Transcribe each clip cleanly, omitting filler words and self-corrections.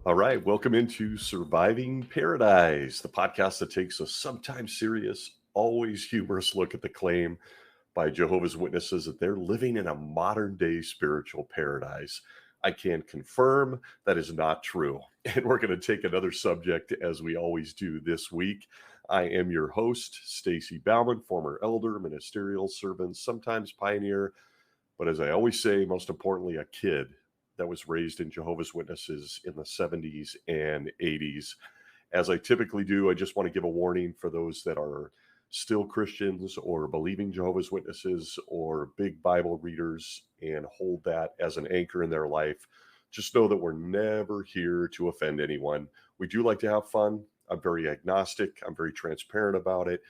All right, welcome into Surviving Paradise, the podcast that takes a sometimes serious, always humorous look at the claim by Jehovah's Witnesses that they're living in a modern day spiritual paradise. I can confirm that is not true. And we're going to take another subject as we always do this week. I am your host, Stacy Bauman, former elder, ministerial servant, sometimes pioneer, but as I always say, most importantly, a kid that was raised in Jehovah's Witnesses in the 70s and 80s. As I typically do, I just want to give a warning for those that are still Christians or believing Jehovah's Witnesses or big Bible readers and hold that as an anchor in their life. Just know that we're never here to offend anyone. We do like to have fun. I'm very agnostic. I'm very transparent about it.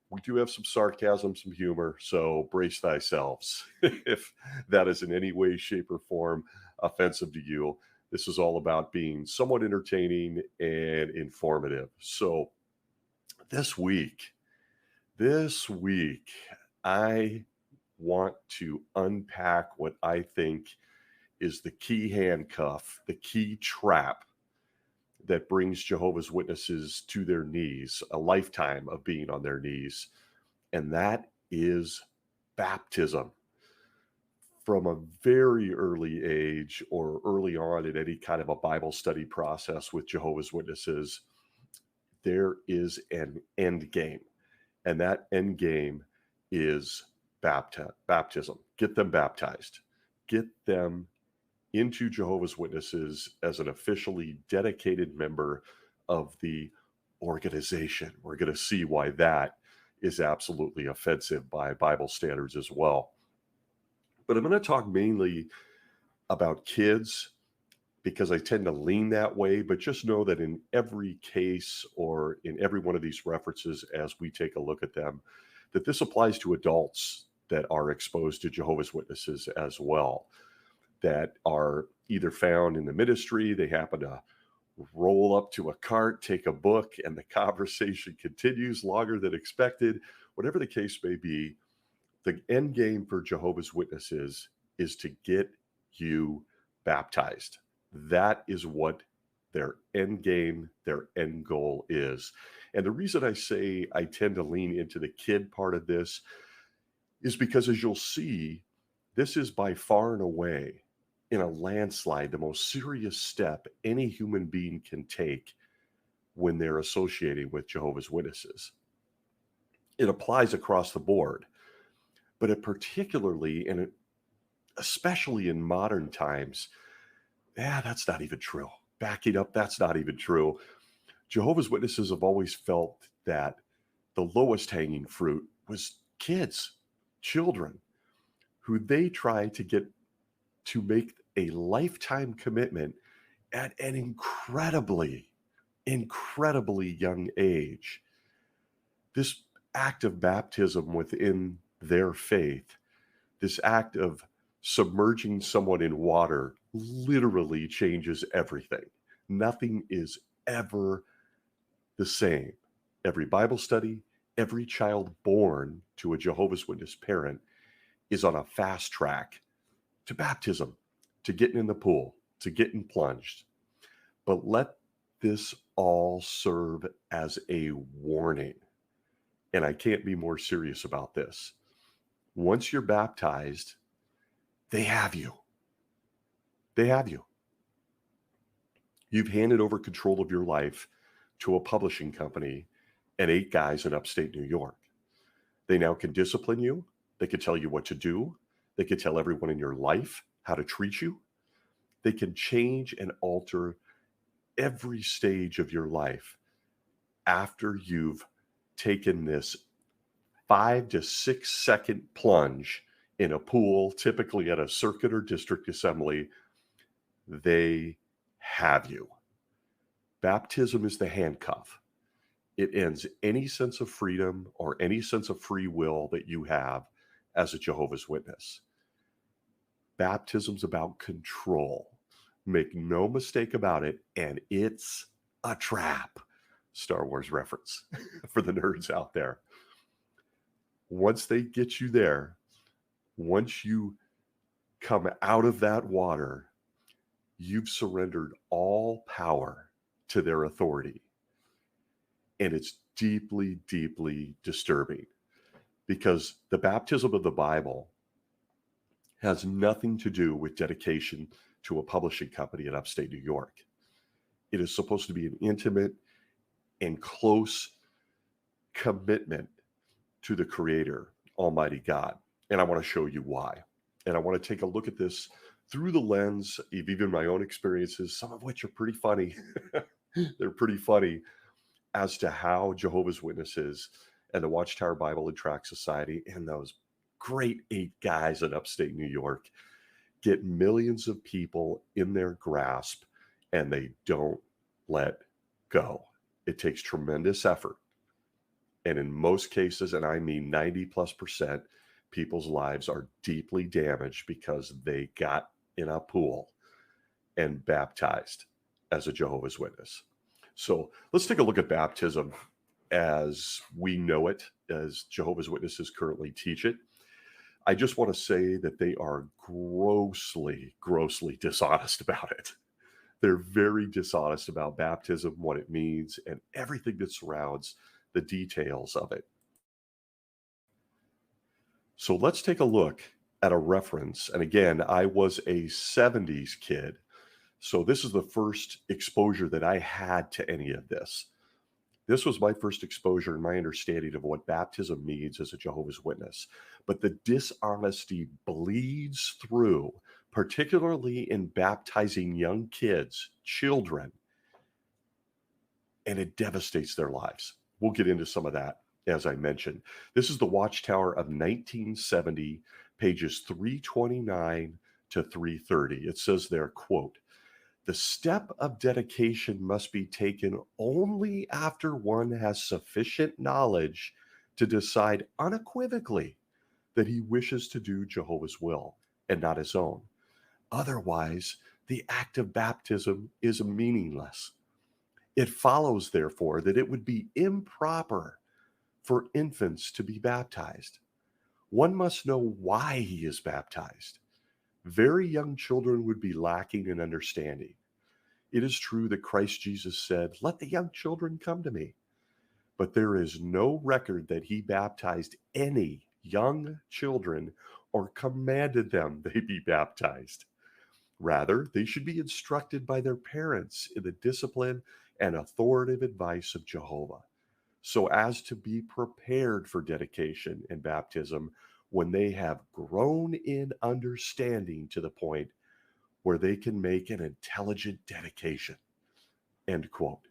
We do have some sarcasm, some humor, so brace thyself if that is in any way, shape, or form offensive to you. This is all about being somewhat entertaining and informative. So this week, I want to unpack what I think is the key handcuff, the key trap that brings Jehovah's Witnesses to their knees, a lifetime of being on their knees, and that is baptism. From a very early age or early on in any kind of a Bible study process with Jehovah's Witnesses, there is an end game, and that end game is baptism. Get them baptized. Get them into Jehovah's Witnesses as an officially dedicated member of the organization. We're going to see why that is absolutely offensive by Bible standards as well. But I'm going to talk mainly about kids because I tend to lean that way, but just know that in every case or in every one of these references, as we take a look at them, that this applies to adults that are exposed to Jehovah's Witnesses as well, that are either found in the ministry, they happen to roll up to a cart, take a book, and the conversation continues longer than expected. Whatever the case may be, the end game for Jehovah's Witnesses is to get you baptized. That is what their end game, their end goal is. And the reason I say I tend to lean into the kid part of this is because, as you'll see, this is by far and away, in a landslide, the most serious step any human being can take when they're associating with Jehovah's Witnesses. It applies across the board, but it particularly, and especially in modern times, that's not even true. Backing up, that's not even true. Jehovah's Witnesses have always felt that the lowest hanging fruit was kids, children, who they try to get to make a lifetime commitment at an incredibly young age. This act of baptism within their faith, this act of submerging someone in water, literally changes everything. Nothing is ever the same. Every Bible study, every child born to a Jehovah's Witness parent is on a fast track to baptism, to getting in the pool, to getting plunged. But let this all serve as a warning. And I can't be more serious about this. Once you're baptized, they have you. They have you. You've handed over control of your life to a publishing company and 8 guys in upstate New York. They now can discipline you. They can tell you what to do. They can tell everyone in your life how to treat you. They can change and alter every stage of your life after you've taken this 5 to 6 second plunge in a pool, typically at a circuit or district assembly. They have you. Baptism is the handcuff. It ends any sense of freedom or any sense of free will that you have as a Jehovah's Witness. Baptism's about control. Make no mistake about it, and it's a trap. Star Wars reference for the nerds out there. Once they get you there, once you come out of that water, you've surrendered all power to their authority. And it's deeply, deeply disturbing because the baptism of the Bible has nothing to do with dedication to a publishing company in upstate New York. It is supposed to be an intimate and close commitment to the Creator, Almighty God. And I want to show you why. And I want to take a look at this through the lens of even my own experiences, some of which are pretty funny. They're pretty funny as to how Jehovah's Witnesses and the Watchtower Bible and Tract Society and those great 8 guys in upstate New York get millions of people in their grasp and they don't let go. It takes tremendous effort. And in most cases, and I mean 90+%, people's lives are deeply damaged because they got in a pool and baptized as a Jehovah's Witness. So let's take a look at baptism as we know it, as Jehovah's Witnesses currently teach it. I just want to say that they are grossly, grossly dishonest about it. They're very dishonest about baptism, what it means, and everything that surrounds the details of it. So let's take a look at a reference. And again, I was a 70s kid. So this is the first exposure that I had to any of this. This was my first exposure and my understanding of what baptism means as a Jehovah's Witness. But the dishonesty bleeds through, particularly in baptizing young kids, children, and it devastates their lives. We'll get into some of that, as I mentioned. This is the Watchtower of 1970, pages 329 to 330. It says there, quote, "The step of dedication must be taken only after one has sufficient knowledge to decide unequivocally that he wishes to do Jehovah's will and not his own. Otherwise, the act of baptism is meaningless. It follows, therefore, that it would be improper for infants to be baptized. One must know why he is baptized. Very young children would be lacking in understanding. It is true that Christ Jesus said, 'Let the young children come to me.' But there is no record that he baptized any young children or commanded them they be baptized. Rather, they should be instructed by their parents in the discipline and authoritative advice of Jehovah, so as to be prepared for dedication and baptism when they have grown in understanding to the point where they can make an intelligent dedication." End quote.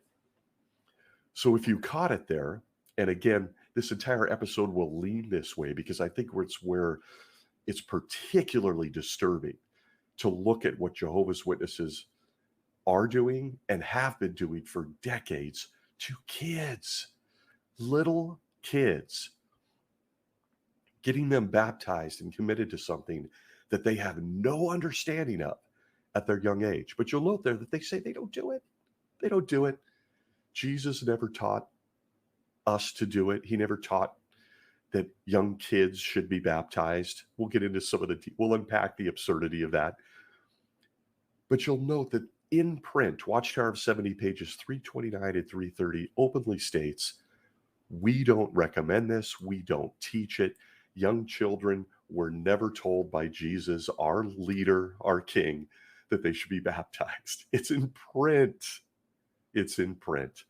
So if you caught it there, and again, this entire episode will lean this way because I think it's where it's particularly disturbing to look at what Jehovah's Witnesses are doing and have been doing for decades to kids, little kids, getting them baptized and committed to something that they have no understanding of at their young age. But you'll note there that they say they don't do it. They don't do it. Jesus never taught us to do it. He never taught that young kids should be baptized. We'll get into some of we'll unpack the absurdity of that. But you'll note that in print, Watchtower of 70, pages 329 and 330 openly states, we don't recommend this. We don't teach it. Young children were never told by Jesus, our leader, our king, that they should be baptized. It's in print. It's in print.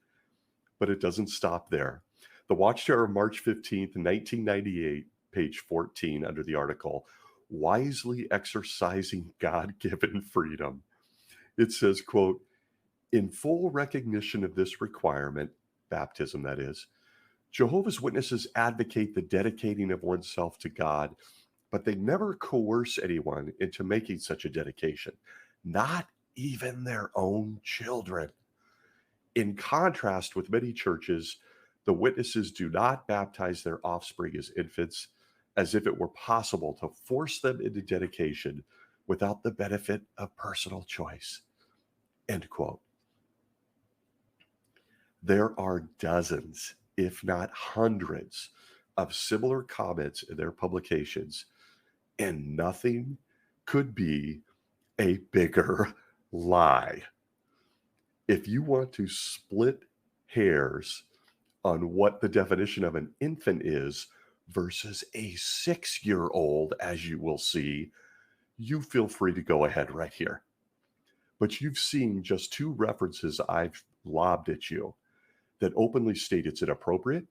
But it doesn't stop there. The Watchtower of March 15th, 1998, page 14, under the article, "Wisely Exercising God-Given Freedom." It says, quote, "In full recognition of this requirement," baptism that is, "Jehovah's Witnesses advocate the dedicating of oneself to God, but they never coerce anyone into making such a dedication, not even their own children. In contrast with many churches, the witnesses do not baptize their offspring as infants, as if it were possible to force them into dedication without the benefit of personal choice." End quote. There are dozens, if not hundreds, of similar comments in their publications, and nothing could be a bigger lie. If you want to split hairs on what the definition of an infant is versus a 6-year-old, as you will see, you feel free to go ahead right here. But you've seen just 2 references I've lobbed at you that openly state it's inappropriate.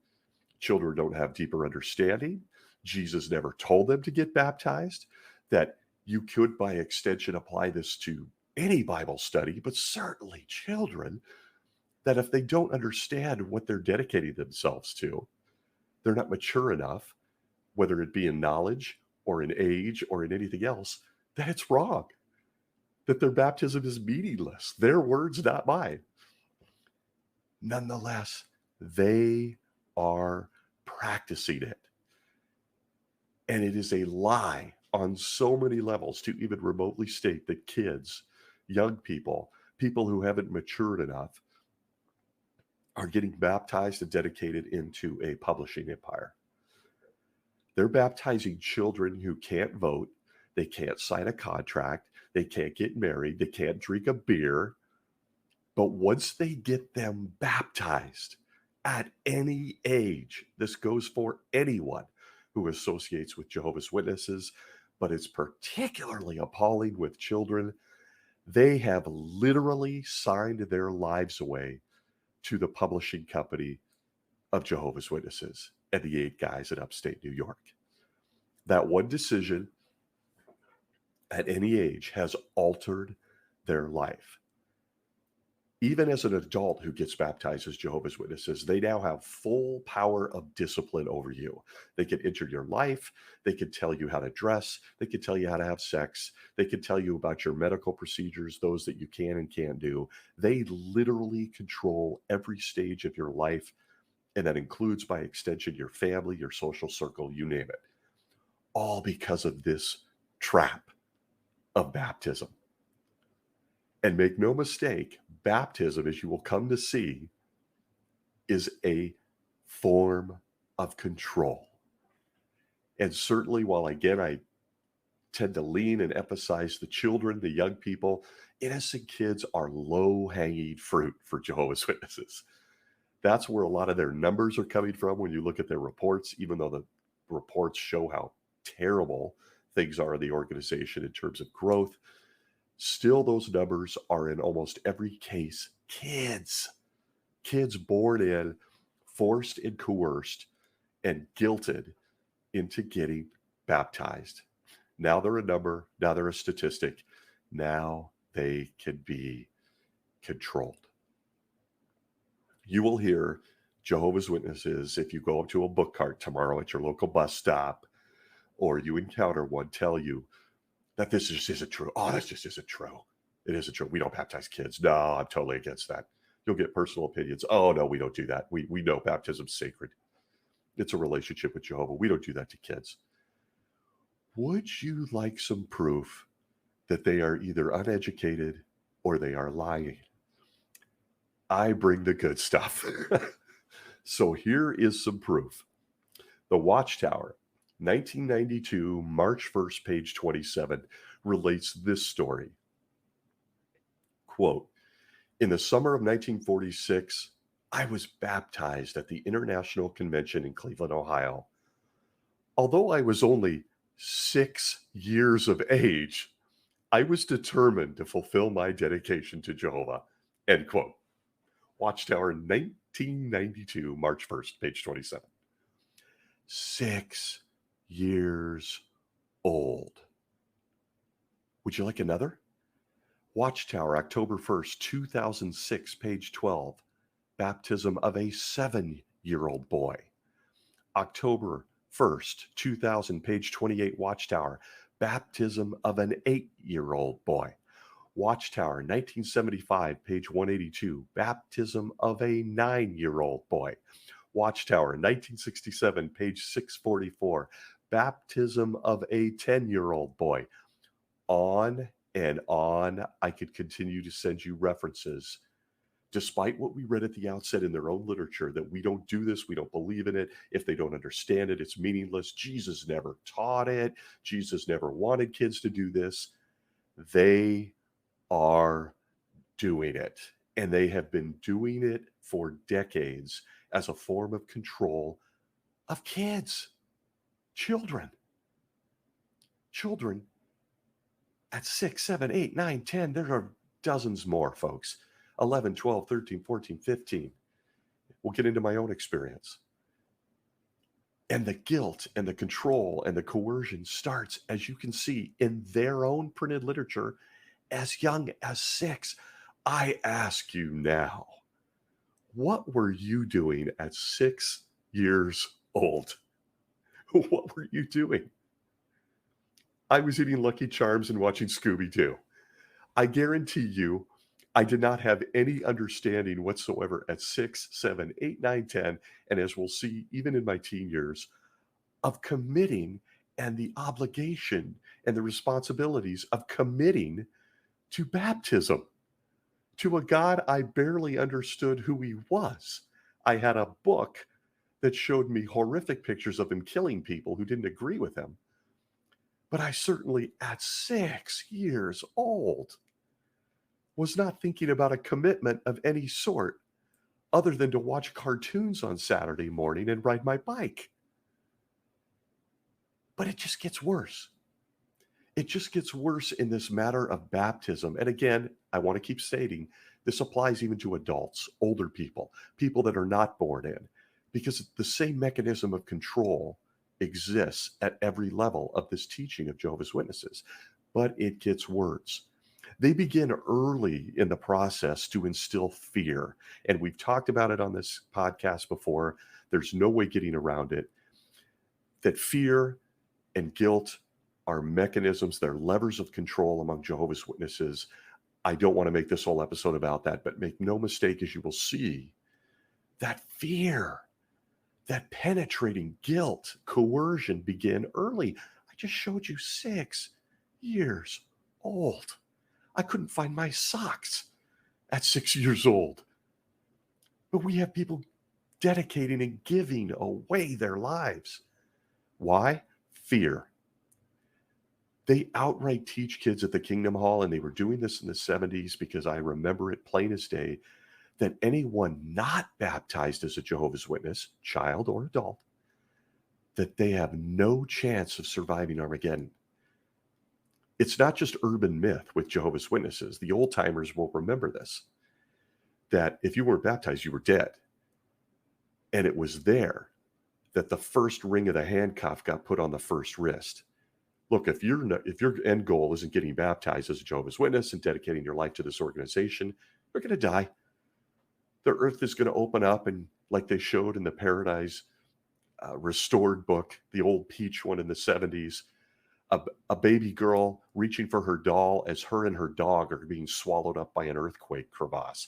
Children don't have deeper understanding. Jesus never told them to get baptized. That you could, by extension, apply this to any Bible study, but certainly children, that if they don't understand what they're dedicating themselves to, they're not mature enough, whether it be in knowledge or in age or in anything else, that it's wrong, that their baptism is meaningless. Their words, not mine. Nonetheless, they are practicing it. And it is a lie on so many levels to even remotely state that kids, young people, people who haven't matured enough, are getting baptized and dedicated into a publishing empire. They're baptizing children who can't vote, they can't sign a contract, they can't get married, they can't drink a beer. But once they get them baptized at any age, this goes for anyone who associates with Jehovah's Witnesses, but it's particularly appalling with children, they have literally signed their lives away to the publishing company of Jehovah's Witnesses and the 8 guys in upstate New York. That one decision at any age has altered their life. Even as an adult who gets baptized as Jehovah's Witnesses, they now have full power of discipline over you. They can enter your life. They can tell you how to dress. They can tell you how to have sex. They can tell you about your medical procedures, those that you can and can't do. They literally control every stage of your life, and that includes, by extension, your family, your social circle, you name it. All because of this trap of baptism. And make no mistake, baptism, as you will come to see, is a form of control. And certainly, while again, I tend to lean and emphasize the children, the young people, innocent kids are low-hanging fruit for Jehovah's Witnesses. That's where a lot of their numbers are coming from when you look at their reports, even though the reports show how terrible things are in the organization in terms of growth. Still, those numbers are in almost every case kids born in, forced and coerced and guilted into getting baptized. Now they're a number, now they're a statistic, now they can be controlled. You will hear Jehovah's Witnesses, if you go up to a book cart tomorrow at your local bus stop, or you encounter one, tell you that this just isn't true. Oh, that just isn't true. It isn't true. We don't baptize kids. No, I'm totally against that. You'll get personal opinions. Oh, no, we don't do that. We know baptism's sacred. It's a relationship with Jehovah. We don't do that to kids. Would you like some proof that they are either uneducated or they are lying? I bring the good stuff. So here is some proof. The Watchtower, 1992, March 1st, page 27, relates this story. Quote, in the summer of 1946, I was baptized at the International Convention in Cleveland, Ohio. Although I was only 6 years of age, I was determined to fulfill my dedication to Jehovah. End quote. Watchtower, 1992, March 1st, page 27. 6 years old. Would you like another? Watchtower, October 1st, 2006, page 12. Baptism of a 7-year-old boy. October 1st, 2000, page 28, Watchtower. Baptism of an 8-year-old boy. Watchtower, 1975, page 182. Baptism of a 9-year-old boy. Watchtower, 1967, page 644. Baptism of a 10-year-old boy. On and on, I could continue to send you references, despite what we read at the outset in their own literature, that we don't do this, we don't believe in it. If they don't understand it, it's meaningless. Jesus never taught it. Jesus never wanted kids to do this. They are doing it. And they have been doing it for decades as a form of control of kids, children, children at 6, 7, 8, 9, 10. There are dozens more, folks. 11, 12, 13, 14, 15. We'll get into my own experience. And the guilt and the control and the coercion starts, as you can see, in their own printed literature as young as 6. I ask you now, what were you doing at 6 years old? What were you doing? I was eating Lucky Charms and watching Scooby-Doo. I guarantee you, I did not have any understanding whatsoever at 6, 7, 8, 9, 10, and as we'll see, even in my teen years, of committing and the obligation and the responsibilities of committing to baptism, to a God I barely understood who he was. I had a book that showed me horrific pictures of him killing people who didn't agree with him. But I certainly, at 6 years old, was not thinking about a commitment of any sort other than to watch cartoons on Saturday morning and ride my bike. But it just gets worse. It just gets worse in this matter of baptism. And again, I want to keep stating, this applies even to adults, older people, people that are not born in, because the same mechanism of control exists at every level of this teaching of Jehovah's Witnesses. But it gets worse. They begin early in the process to instill fear. And we've talked about it on this podcast before. There's no way getting around it. That fear and guilt are mechanisms, they're levers of control among Jehovah's Witnesses. I don't want to make this whole episode about that, but make no mistake, as you will see, that fear, that penetrating guilt, coercion begin early. I just showed you 6 years old. I couldn't find my socks at 6 years old. But we have people dedicating and giving away their lives. Why? Fear. They outright teach kids at the Kingdom Hall, and they were doing this in the 70s because I remember it plain as day, that anyone not baptized as a Jehovah's Witness, child or adult, that they have no chance of surviving Armageddon. It's not just urban myth with Jehovah's Witnesses. The old timers will remember this, that if you weren't baptized, you were dead. And it was there that the first ring of the handcuff got put on the first wrist. Look, if your end goal isn't getting baptized as a Jehovah's Witness and dedicating your life to this organization, you're going to die. The earth is going to open up, and like they showed in the Paradise Restored book, the old Peach one in the 70s, a baby girl reaching for her doll as her and her dog are being swallowed up by an earthquake crevasse.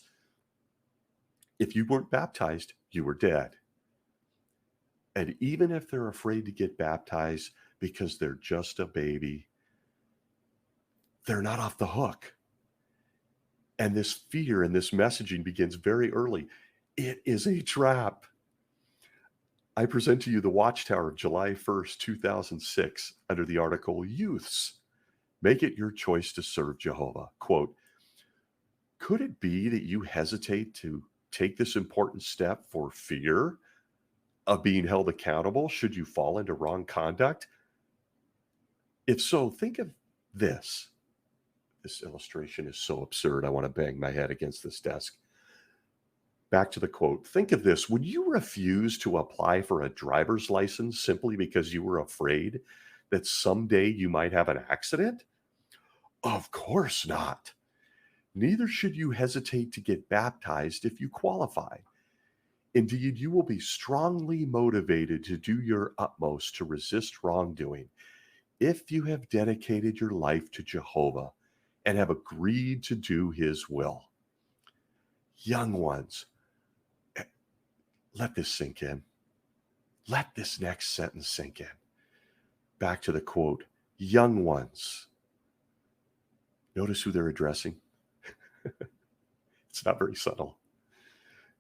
If you weren't baptized, you were dead. And even if they're afraid to get baptized because they're just a baby, they're not off the hook. And this fear and this messaging begins very early. It is a trap. I present to you the Watchtower of July 1st, 2006, under the article, Youths, Make It Your Choice to Serve Jehovah. Quote, could it be that you hesitate to take this important step for fear of being held accountable should you fall into wrong conduct? If so, think of this. This illustration is so absurd, I want to bang my head against this desk. Back to the quote. Think of this. Would you refuse to apply for a driver's license simply because you were afraid that someday you might have an accident? Of course not. Neither should you hesitate to get baptized if you qualify. Indeed, you will be strongly motivated to do your utmost to resist wrongdoing if you have dedicated your life to Jehovah and have agreed to do his will. Young ones, let this sink in. Let this next sentence sink in. Back to the quote, young ones. Notice who they're addressing. It's not very subtle.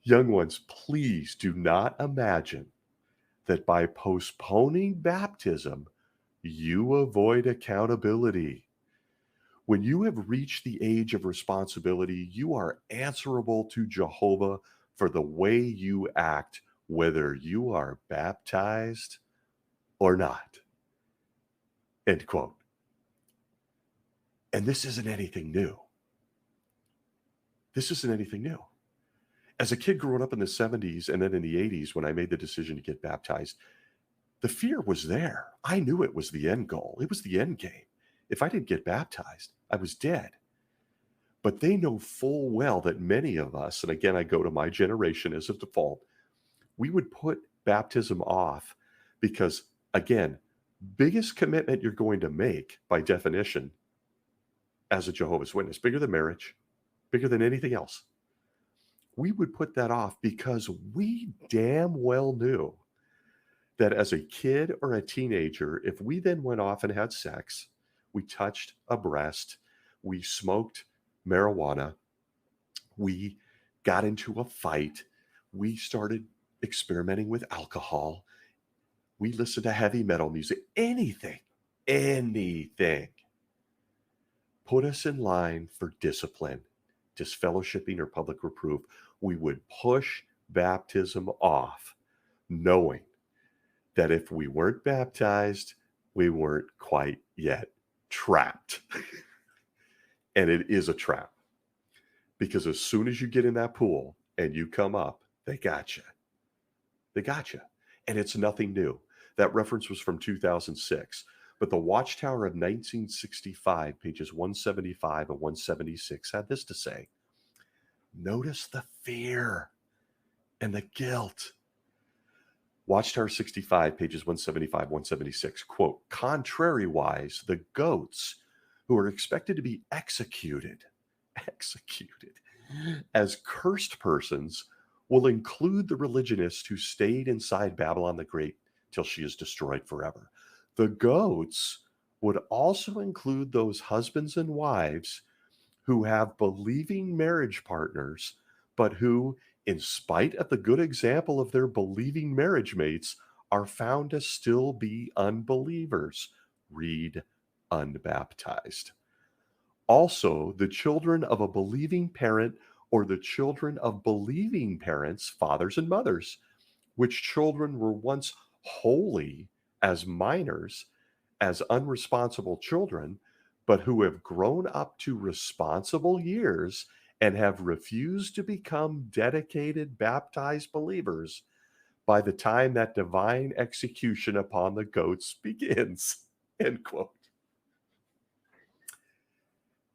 Young ones, please do not imagine that by postponing baptism, you avoid accountability. When you have reached the age of responsibility, you are answerable to Jehovah for the way you act, whether you are baptized or not. End quote. And this isn't anything new. This isn't anything new. As a kid growing up in the 70s and then in the 80s, when I made the decision to get baptized, the fear was there. I knew it was the end goal. It was the end game. If I didn't get baptized, I was dead. But they know full well that many of us, and again, I go to my generation as a default, we would put baptism off because, again, biggest commitment you're going to make by definition as a Jehovah's Witness, bigger than marriage, bigger than anything else. We would put that off because we damn well knew that as a kid or a teenager, if we then went off and had sex, we touched a breast, we smoked marijuana, we got into a fight, we started experimenting with alcohol, we listened to heavy metal music, anything put us in line for discipline, disfellowshipping, or public reproof. We would push baptism off, knowing that if we weren't baptized, we weren't quite yet trapped. And it is a trap, because as soon as you get in that pool and you come up, they got you. They got you. And it's nothing new. That reference was from 2006. But the Watchtower of 1965, pages 175 and 176, had this to say: notice the fear and the guilt. Watchtower 65, pages 175, 176, quote, contrariwise, the goats who are expected to be executed as cursed persons will include the religionists who stayed inside Babylon the Great till she is destroyed forever. The goats would also include those husbands and wives who have believing marriage partners, but who, in spite of the good example of their believing marriage mates, are found to still be unbelievers. Read unbaptized. Also, the children of a believing parent or the children of believing parents, fathers and mothers, which children were once holy as minors, as unresponsible children, but who have grown up to responsible years and have refused to become dedicated baptized believers by the time that divine execution upon the goats begins. End quote.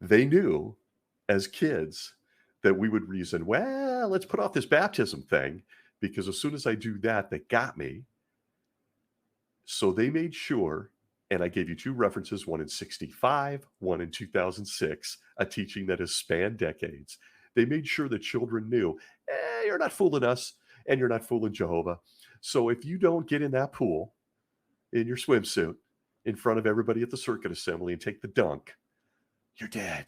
They knew as kids that we would reason, well, let's put off this baptism thing, because as soon as I do that, they got me. So they made sure, and I gave you two references, one in 65, one in 2006, a teaching that has spanned decades. They made sure the children knew, you're not fooling us, and you're not fooling Jehovah. So if you don't get in that pool in your swimsuit in front of everybody at the circuit assembly and take the dunk, you're dead.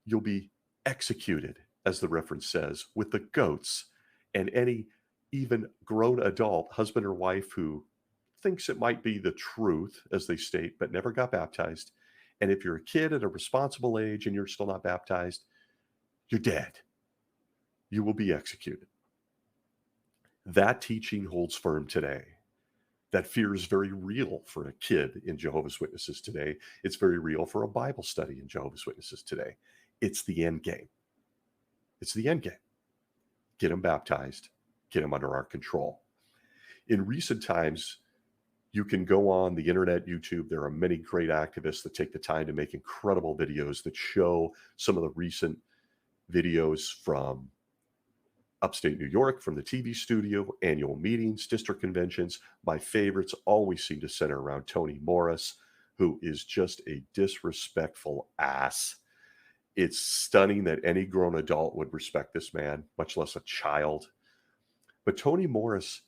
You'll be executed, as the reference says, with the goats, and any even grown adult, husband or wife, who thinks it might be the truth, as they state, but never got baptized. And if you're a kid at a responsible age and you're still not baptized, you're dead. You will be executed. That teaching holds firm today. That fear is very real for a kid in Jehovah's Witnesses today. It's very real for a Bible study in Jehovah's Witnesses today. It's the end game. It's the end game. Get them baptized. Get them under our control. In recent times, you can go on the internet, YouTube. There are many great activists that take the time to make incredible videos that show some of the recent videos from upstate New York, from the TV studio, annual meetings, district conventions. My favorites always seem to center around Tony Morris, who is just a disrespectful ass. It's stunning that any grown adult would respect this man, much less a child. But Tony Morris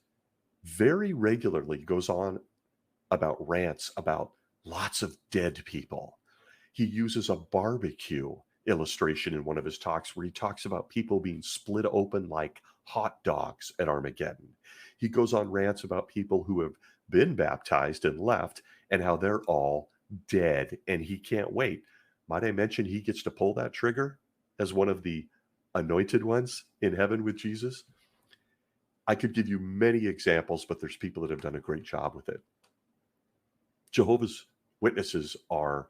very regularly goes on about rants about lots of dead people. He uses a barbecue illustration in one of his talks where he talks about people being split open like hot dogs at Armageddon. He goes on rants about people who have been baptized and left and how they're all dead, and he can't wait. Might I mention he gets to pull that trigger as one of the anointed ones in heaven with Jesus? I could give you many examples, but there's people that have done a great job with it. Jehovah's Witnesses are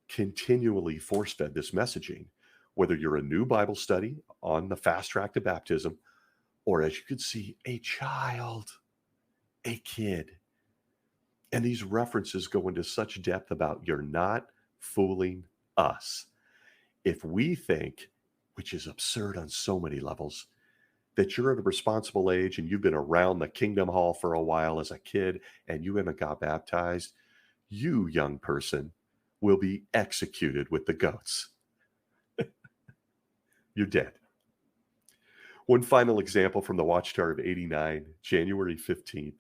continually force-fed this messaging, whether you're a new Bible study on the fast track to baptism, or as you could see, a child, a kid. And these references go into such depth about you're not fooling us. If we think, which is absurd on so many levels, that you're at a responsible age and you've been around the Kingdom Hall for a while as a kid and you haven't got baptized, you, young person, will be executed with the goats. You're dead. One final example from the Watchtower of 89, January 15th,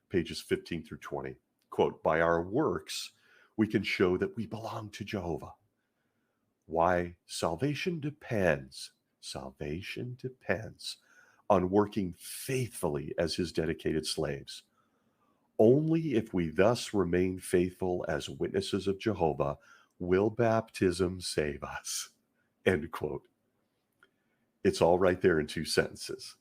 pages 15 through 20. Quote, by our works, we can show that we belong to Jehovah. Why? Salvation depends on working faithfully as his dedicated slaves. Only if we thus remain faithful as witnesses of Jehovah will baptism save us. End quote. It's all right there in 2 sentences.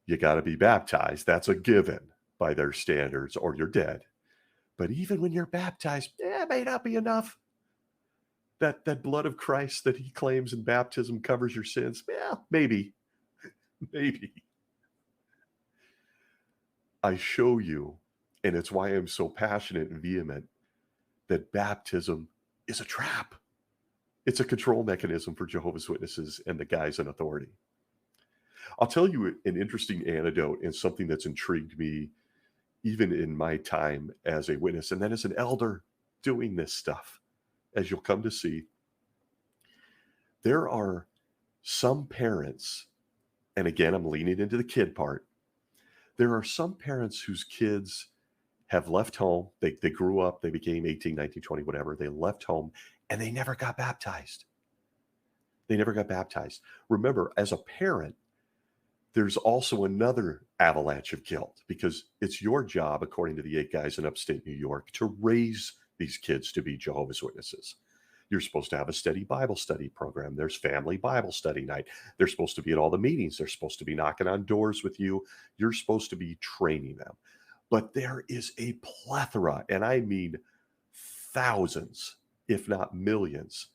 You got to be baptized. That's a given by their standards, or you're dead. But even when you're baptized, it may not be enough. That blood of Christ that he claims in baptism covers your sins. Yeah, maybe. Maybe. I show you, and it's why I'm so passionate and vehement, that baptism is a trap. It's a control mechanism for Jehovah's Witnesses and the guys in authority. I'll tell you an interesting anecdote and something that's intrigued me even in my time as a witness, and then as an elder doing this stuff. As you'll come to see, there are some parents, and again, I'm leaning into the kid part. There are some parents whose kids have left home. They grew up, they became 18, 19, 20, whatever. They left home and they never got baptized. They never got baptized. Remember, as a parent, there's also another avalanche of guilt because it's your job, according to the 8 guys in upstate New York, to raise these kids to be Jehovah's Witnesses. You're supposed to have a steady Bible study program. There's family Bible study night. They're supposed to be at all the meetings. They're supposed to be knocking on doors with you. You're supposed to be training them. But there is a plethora, and I mean thousands, if not millions,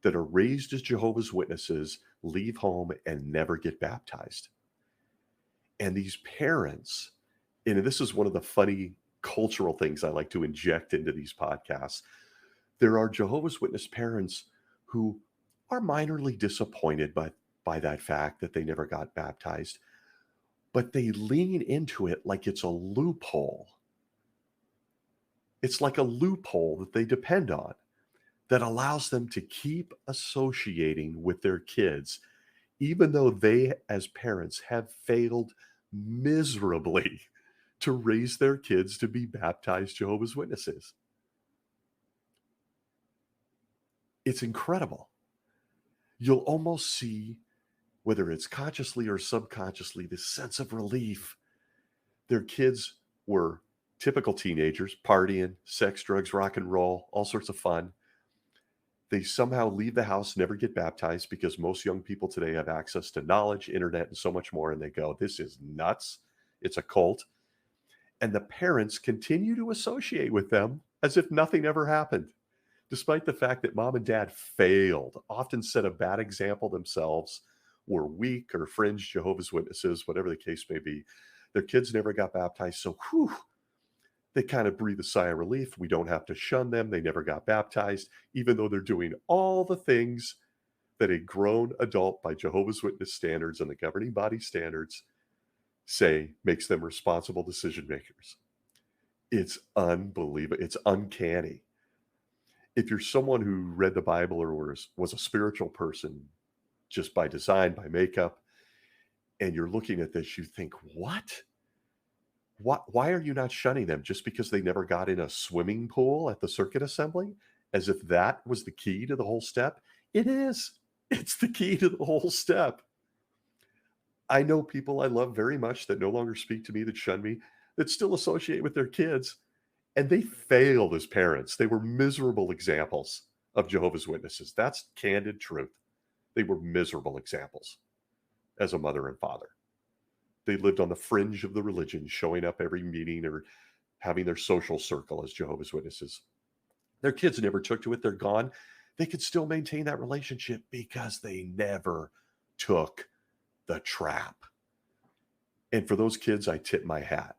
that are raised as Jehovah's Witnesses, leave home, and never get baptized. And these parents, and this is one of the funny cultural things I like to inject into these podcasts, there are Jehovah's Witness parents who are minorly disappointed by that fact that they never got baptized, but they lean into it like it's a loophole. It's like a loophole that they depend on that allows them to keep associating with their kids, even though they, as parents, have failed miserably to raise their kids to be baptized Jehovah's Witnesses. It's incredible. You'll almost see, whether it's consciously or subconsciously, this sense of relief. Their kids were typical teenagers, partying, sex, drugs, rock and roll, all sorts of fun. They somehow leave the house, never get baptized, because most young people today have access to knowledge, internet, and so much more. And they go, this is nuts. It's a cult. And the parents continue to associate with them as if nothing ever happened, despite the fact that mom and dad failed, often set a bad example themselves, were weak or fringe Jehovah's Witnesses, whatever the case may be. Their kids never got baptized. So, they kind of breathe a sigh of relief. We don't have to shun them. They never got baptized, even though they're doing all the things that a grown adult by Jehovah's Witness standards and the governing body standards say makes them responsible decision makers. It's unbelievable. It's uncanny. If you're someone who read the Bible or was a spiritual person just by design, by makeup, and you're looking at this, you think, what? Why are you not shunning them just because they never got in a swimming pool at the circuit assembly? As if that was the key to the whole step? It is. It's the key to the whole step. I know people I love very much that no longer speak to me, that shun me, that still associate with their kids, and they failed as parents. They were miserable examples of Jehovah's Witnesses. That's candid truth. They were miserable examples as a mother and father. They lived on the fringe of the religion, showing up every meeting or having their social circle as Jehovah's Witnesses. Their kids never took to it. They're gone. They could still maintain that relationship because they never took the trap. And for those kids, I tip my hat.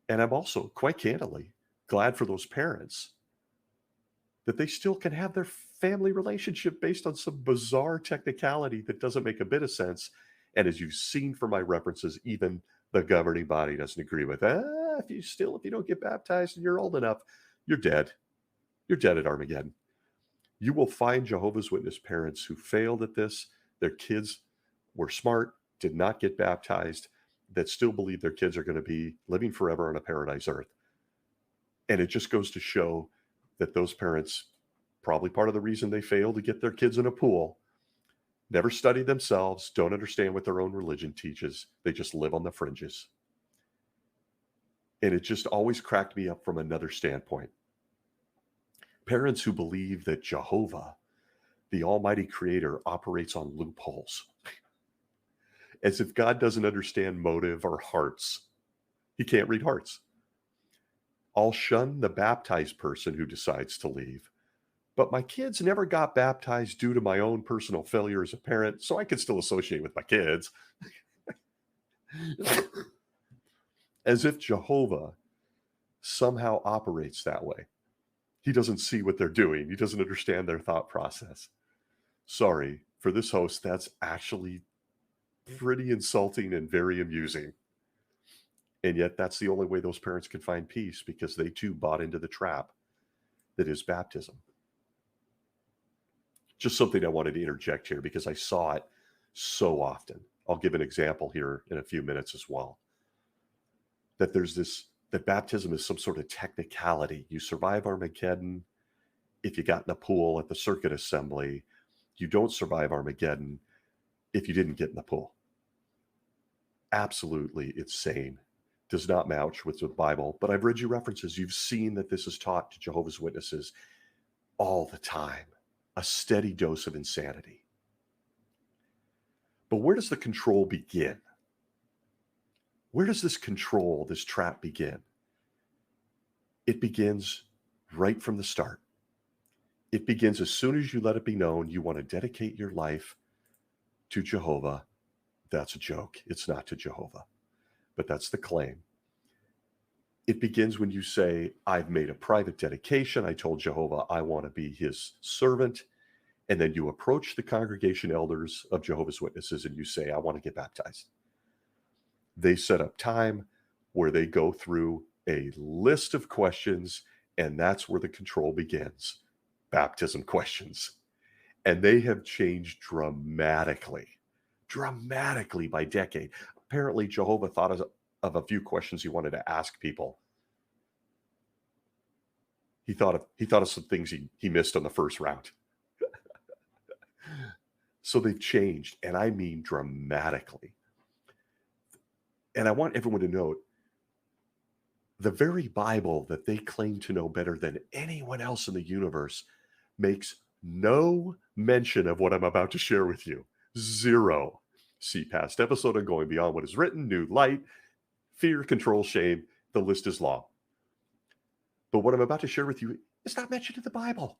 And I'm also, quite candidly, glad for those parents that they still can have their family relationship based on some bizarre technicality that doesn't make a bit of sense. And as you've seen from my references, even the governing body doesn't agree with that. If you don't get baptized and you're old enough, you're dead. You're dead at Armageddon. You will find Jehovah's Witness parents who failed at this. Their kids were smart, did not get baptized, that still believe their kids are going to be living forever on a paradise earth. And it just goes to show that those parents, probably part of the reason they failed to get their kids in a pool, never studied themselves, don't understand what their own religion teaches. They just live on the fringes. And it just always cracked me up from another standpoint. Parents who believe that Jehovah, the Almighty Creator, operates on loopholes. As if God doesn't understand motive or hearts. He can't read hearts. I'll shun the baptized person who decides to leave. But my kids never got baptized due to my own personal failure as a parent, so I can still associate with my kids. As if Jehovah somehow operates that way. He doesn't see what they're doing. He doesn't understand their thought process. Sorry, for this host, that's actually pretty insulting and very amusing. And yet that's the only way those parents can find peace, because they too bought into the trap that is baptism. Just something I wanted to interject here because I saw it so often. I'll give an example here in a few minutes as well. That there's this, that baptism is some sort of technicality. You survive Armageddon if you got in a pool at the circuit assembly. You don't survive Armageddon if you didn't get in the pool. Absolutely insane. Does not match with the Bible, but I've read you references. You've seen that this is taught to Jehovah's Witnesses all the time. A steady dose of insanity. But where does the control begin? Where does this control, this trap begin? It begins right from the start. It begins as soon as you let it be known you want to dedicate your life to Jehovah. That's a joke. It's not to Jehovah, but that's the claim. It begins when you say, I've made a private dedication. I told Jehovah I want to be his servant. And then you approach the congregation elders of Jehovah's Witnesses and you say, I want to get baptized. They set up time where they go through a list of questions, and that's where the control begins. Baptism questions. And they have changed dramatically by decade. Apparently, Jehovah thought of a few questions he wanted to ask people. He thought of some things he missed on the first round. So they've changed, and I mean dramatically. And I want everyone to note, the very Bible that they claim to know better than anyone else in the universe makes no mention of what I'm about to share with you. Zero. See past episode on Going Beyond What Is Written, New Light, Fear, Control, Shame. The list is long. But what I'm about to share with you is not mentioned in the Bible.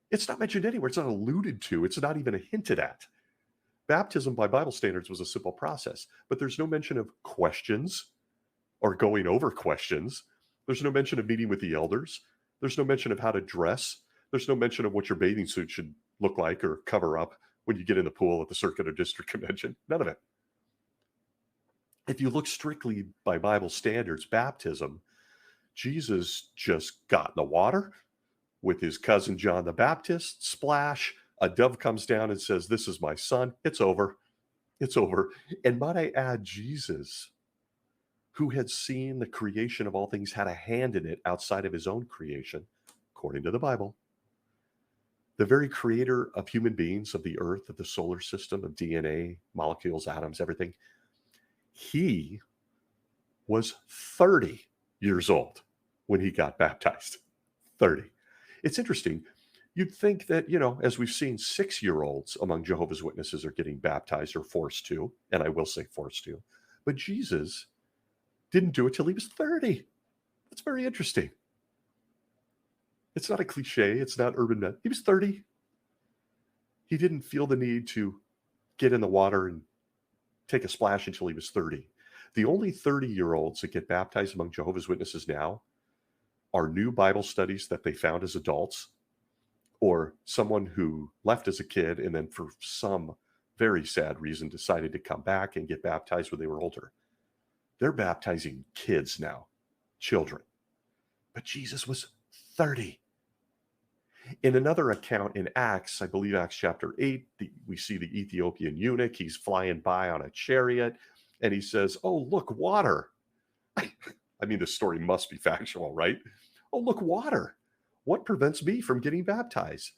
It's not mentioned anywhere. It's not alluded to. It's not even hinted at. Baptism by Bible standards was a simple process, but there's no mention of questions or going over questions. There's no mention of meeting with the elders. There's no mention of how to dress. There's no mention of what your bathing suit should look like or cover up when you get in the pool at the circuit or district convention. None of it. If you look strictly by Bible standards, baptism, Jesus just got in the water with his cousin John the Baptist, splash, a dove comes down and says, this is my son. It's over. It's over. And might I add, Jesus, who had seen the creation of all things, had a hand in it outside of his own creation, according to the Bible. The very creator of human beings, of the earth, of the solar system, of DNA, molecules, atoms, everything. He was 30 years old when he got baptized. 30. It's interesting. You'd think that, as we've seen, 6-year-olds among Jehovah's Witnesses are getting baptized or forced to, and I will say forced to, but Jesus didn't do it till he was 30. That's very interesting. It's not a cliche. It's not urban myth. He was 30. He didn't feel the need to get in the water and take a splash until he was 30. The only 30-year-olds that get baptized among Jehovah's Witnesses now are new Bible studies that they found as adults, or someone who left as a kid and then for some very sad reason decided to come back and get baptized when they were older. They're baptizing kids now, children. But Jesus was 30. In another account in Acts, I believe Acts chapter 8, we see the Ethiopian eunuch. He's flying by on a chariot, and he says, "Oh, look, water." I mean, the story must be factual, right? "Oh, look, water. What prevents me from getting baptized?"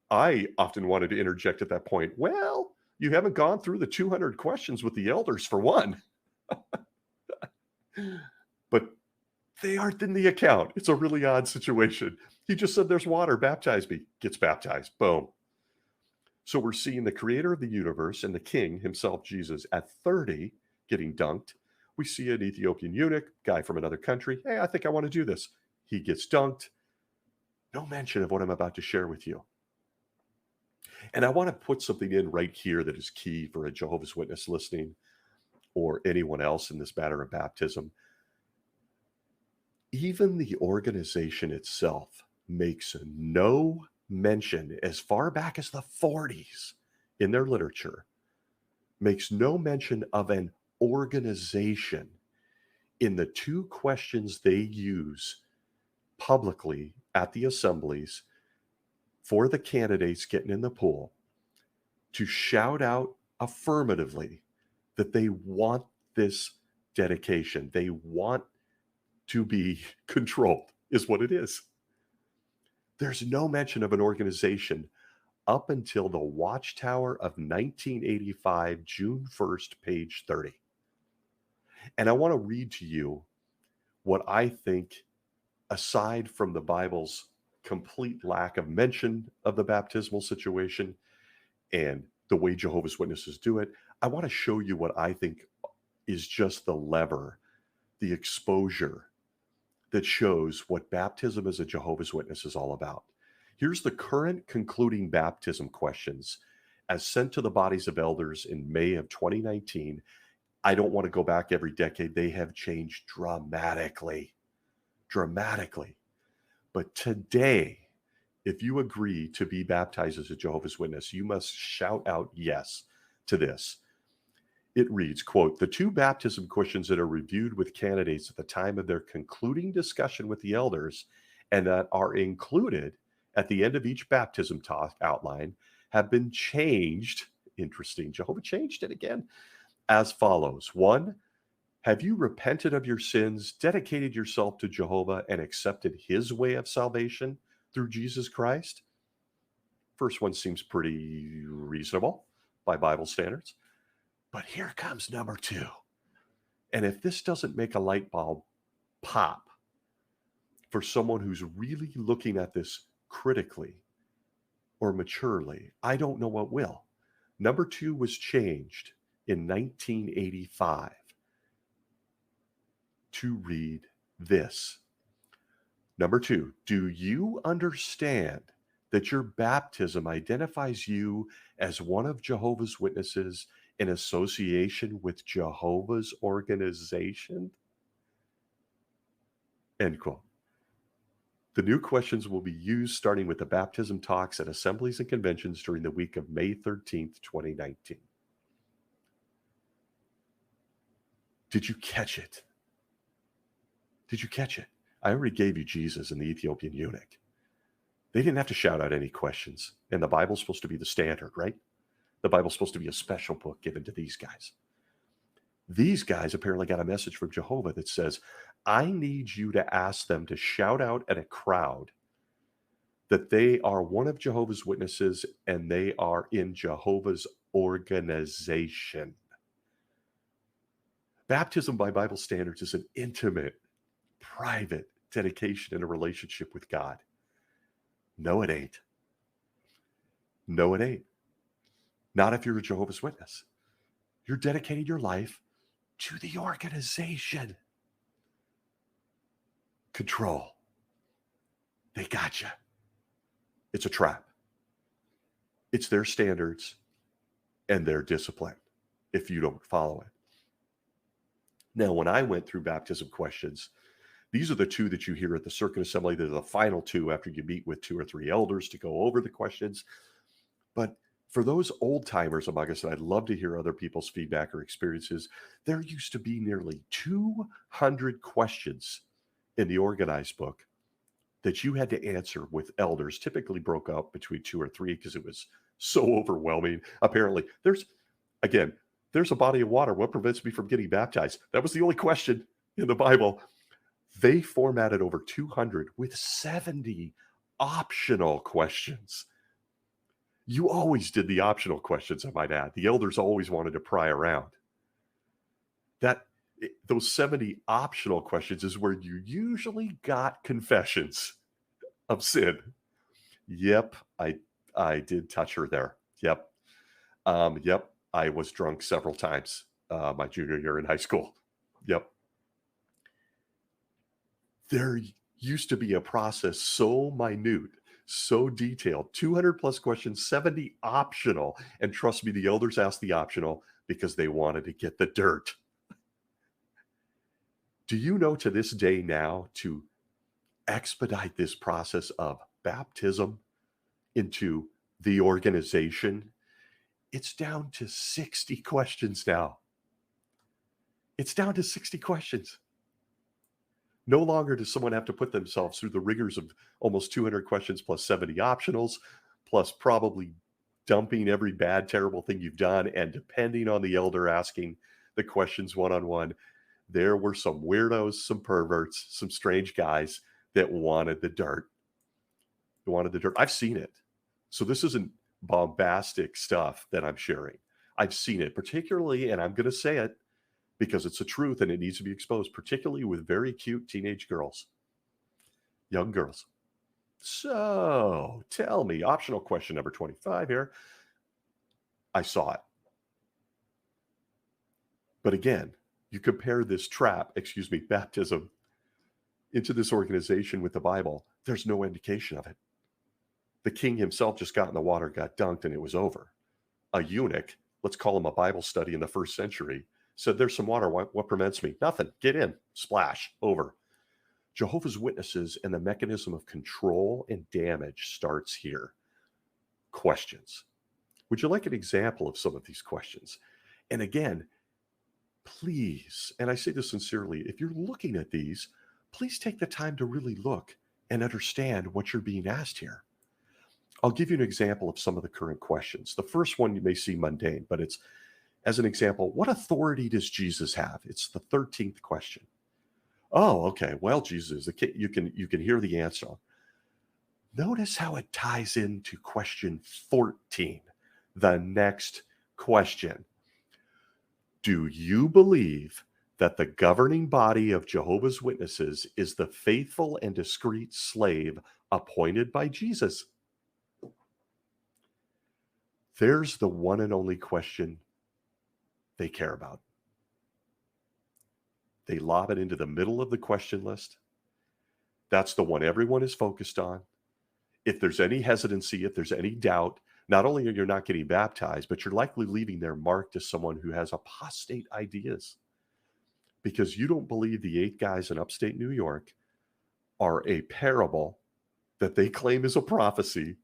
I often wanted to interject at that point, "Well, you haven't gone through the 200 questions with the elders for one." But they aren't in the account. It's a really odd situation. He just said, "There's water, baptize me." Gets baptized. Boom. So we're seeing the creator of the universe and the king himself, Jesus, at 30 getting dunked. We see an Ethiopian eunuch, guy from another country. "Hey, I think I want to do this." He gets dunked. No mention of what I'm about to share with you. And I want to put something in right here that is key for a Jehovah's Witness listening or anyone else in this matter of baptism. Even the organization itself makes no mention, as far back as the 40s in their literature, makes no mention of an organization in the 2 questions they use publicly at the assemblies for the candidates getting in the pool to shout out affirmatively that they want this dedication. They want to be controlled, is what it is. There's no mention of an organization up until the Watchtower of 1985, June 1st, page 30. And I want to read to you what I think, aside from the Bible's complete lack of mention of the baptismal situation and the way Jehovah's Witnesses do it, I want to show you what I think is just the lever, the exposure that shows what baptism as a Jehovah's Witness is all about. Here's the current concluding baptism questions as sent to the bodies of elders in May of 2019. I don't want to go back every decade. They have changed dramatically. But today, if you agree to be baptized as a Jehovah's Witness, you must shout out yes to this. It reads, quote, "The 2 baptism questions that are reviewed with candidates at the time of their concluding discussion with the elders and that are included at the end of each baptism talk outline have been changed." Interesting. Jehovah changed it again. As follows. 1, have you repented of your sins, dedicated yourself to Jehovah, and accepted his way of salvation through Jesus Christ? First one seems pretty reasonable by Bible standards. But here comes number 2. And if this doesn't make a light bulb pop for someone who's really looking at this critically or maturely, I don't know what will. Number 2 was changed in 1985 to read this. Number 2, do you understand that your baptism identifies you as one of Jehovah's Witnesses in association with Jehovah's organization? End quote. The new questions will be used starting with the baptism talks at assemblies and conventions during the week of May 13th, 2019. Did you catch it? Did you catch it? I already gave you Jesus and the Ethiopian eunuch. They didn't have to shout out any questions. And the Bible's supposed to be the standard, right? The Bible's supposed to be a special book given to these guys. These guys apparently got a message from Jehovah that says, I need you to ask them to shout out at a crowd that they are one of Jehovah's Witnesses and they are in Jehovah's organization. Baptism by Bible standards is an intimate, private dedication in a relationship with God. No, it ain't. No, it ain't. Not if you're a Jehovah's Witness. You're dedicating your life to the organization. Control. They got you. It's a trap. It's their standards and their discipline if you don't follow it. Now, when I went through baptism questions, these are the two that you hear at the circuit assembly. They're the final two after you meet with 2 or 3 elders to go over the questions. But for those old timers among us, and I'd love to hear other people's feedback or experiences, there used to be nearly 200 questions in the organized book that you had to answer with elders, typically broke up between 2 or 3 because it was so overwhelming. Apparently, there's a body of water. What prevents me from getting baptized? That was the only question in the Bible. They formatted over 200 with 70 optional questions. You always did the optional questions, I might add. The elders always wanted to pry around. Those 70 optional questions is where you usually got confessions of sin. Yep, I did touch her there. Yep. Yep, I was drunk several times my junior year in high school. Yep. There used to be a process so minute, so detailed, 200 plus questions, 70 optional. And trust me, the elders asked the optional because they wanted to get the dirt. Do you know to this day now, to expedite this process of baptism into the organization, it's down to 60 questions now. It's down to 60 questions. No longer does someone have to put themselves through the rigors of almost 200 questions plus 70 optionals, plus probably dumping every bad, terrible thing you've done. And depending on the elder asking the questions one-on-one, there were some weirdos, some perverts, some strange guys that wanted the dirt. They wanted the dirt. I've seen it. So this isn't bombastic stuff that I'm sharing. I've seen it, particularly, and I'm going to say it because it's the truth and it needs to be exposed, particularly with very cute teenage girls, young girls. So tell me, optional question number 25 here. I saw it. But again, you compare this baptism into this organization with the Bible, there's no indication of it. The king himself just got in the water, got dunked, and it was over. A eunuch, let's call him a Bible study in the first century, said, there's some water. What prevents me? Nothing. Get in. Splash. Over. Jehovah's Witnesses and the mechanism of control and damage starts here. Questions. Would you like an example of some of these questions? And again, please, and I say this sincerely, if you're looking at these, please take the time to really look and understand what you're being asked here. I'll give you an example of some of the current questions. The first one you may see mundane, but it's, as an example, what authority does Jesus have? It's the 13th question. Oh, okay. Well, Jesus, you can hear the answer. Notice how it ties into question 14, the next question. Do you believe that the governing body of Jehovah's Witnesses is the faithful and discreet slave appointed by Jesus? There's the one and only question they care about. They lob it into the middle of the question list. That's the one everyone is focused on. If there's any hesitancy, if there's any doubt, not only are you not getting baptized, but you're likely leaving their mark to someone who has apostate ideas. Because you don't believe the 8 guys in upstate New York are a parable that they claim is a prophecy,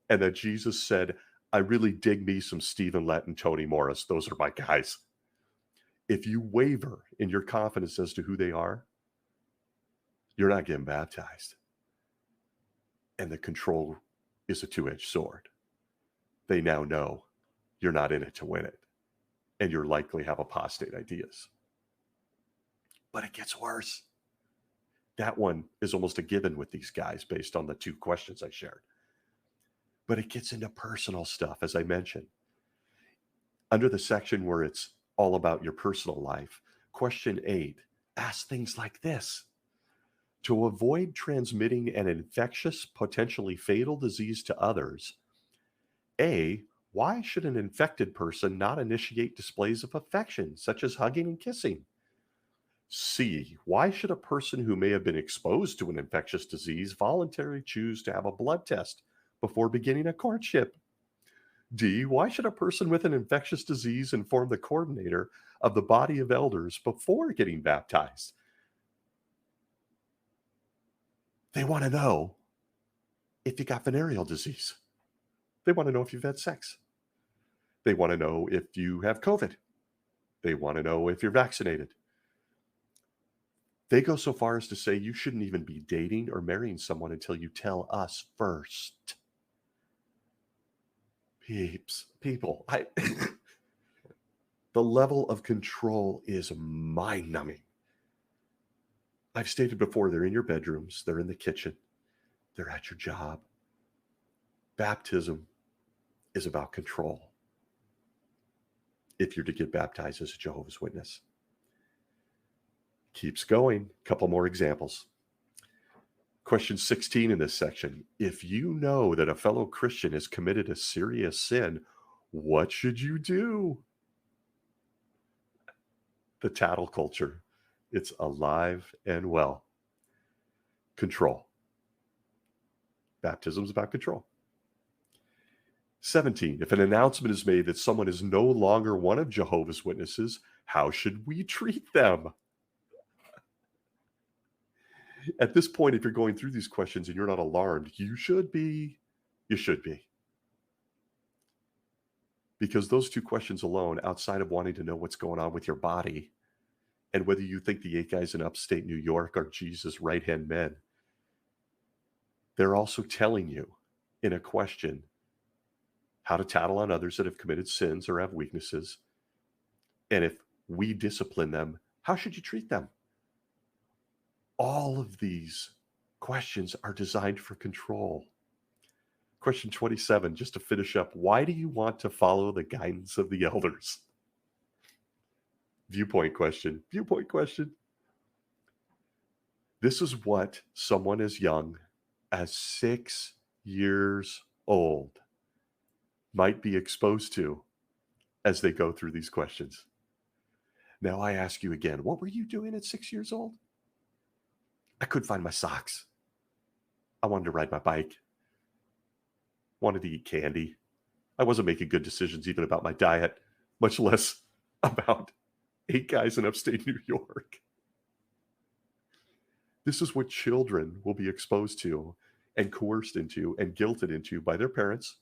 and that Jesus said, I really dig me some Stephen Lett and Tony Morris. Those are my guys. If you waver in your confidence as to who they are, you're not getting baptized. And the control is a 2-edged sword. They now know you're not in it to win it. And you're likely have apostate ideas. But it gets worse. That one is almost a given with these guys based on the 2 questions I shared. But it gets into personal stuff, as I mentioned. Under the section where it's all about your personal life, question 8 asks things like this. To avoid transmitting an infectious, potentially fatal disease to others, A, why should an infected person not initiate displays of affection, such as hugging and kissing? C, why should a person who may have been exposed to an infectious disease voluntarily choose to have a blood test before beginning a courtship? D, why should a person with an infectious disease inform the coordinator of the body of elders before getting baptized? They want to know if you got venereal disease. They want to know if you've had sex. They want to know if you have COVID. They want to know if you're vaccinated. They go so far as to say you shouldn't even be dating or marrying someone until you tell us first. People, the level of control is mind-numbing. I've stated before, they're in your bedrooms, they're in the kitchen, they're at your job. Baptism is about control if you're to get baptized as a Jehovah's Witness. Keeps going. A couple more examples. Question 16 in this section. If you know that a fellow Christian has committed a serious sin, what should you do? The tattle culture. It's alive and well. Control. Baptism is about control. 17. If an announcement is made that someone is no longer one of Jehovah's Witnesses, how should we treat them? At this point, if you're going through these questions and you're not alarmed, you should be. You should be. Because those two questions alone, outside of wanting to know what's going on with your body and whether you think the 8 guys in upstate New York are Jesus' right-hand men, they're also telling you in a question how to tattle on others that have committed sins or have weaknesses. And if we discipline them, how should you treat them? All of these questions are designed for control. Question 27, just to finish up, why do you want to follow the guidance of the elders? Viewpoint question. This is what someone as young as 6 years old might be exposed to as they go through these questions. Now I ask you again, what were you doing at 6 years old? I couldn't find my socks. I wanted to ride my bike. Wanted to eat candy. I wasn't making good decisions even about my diet, much less about 8 guys in upstate New York. This is what children will be exposed to and coerced into and guilted into by their parents,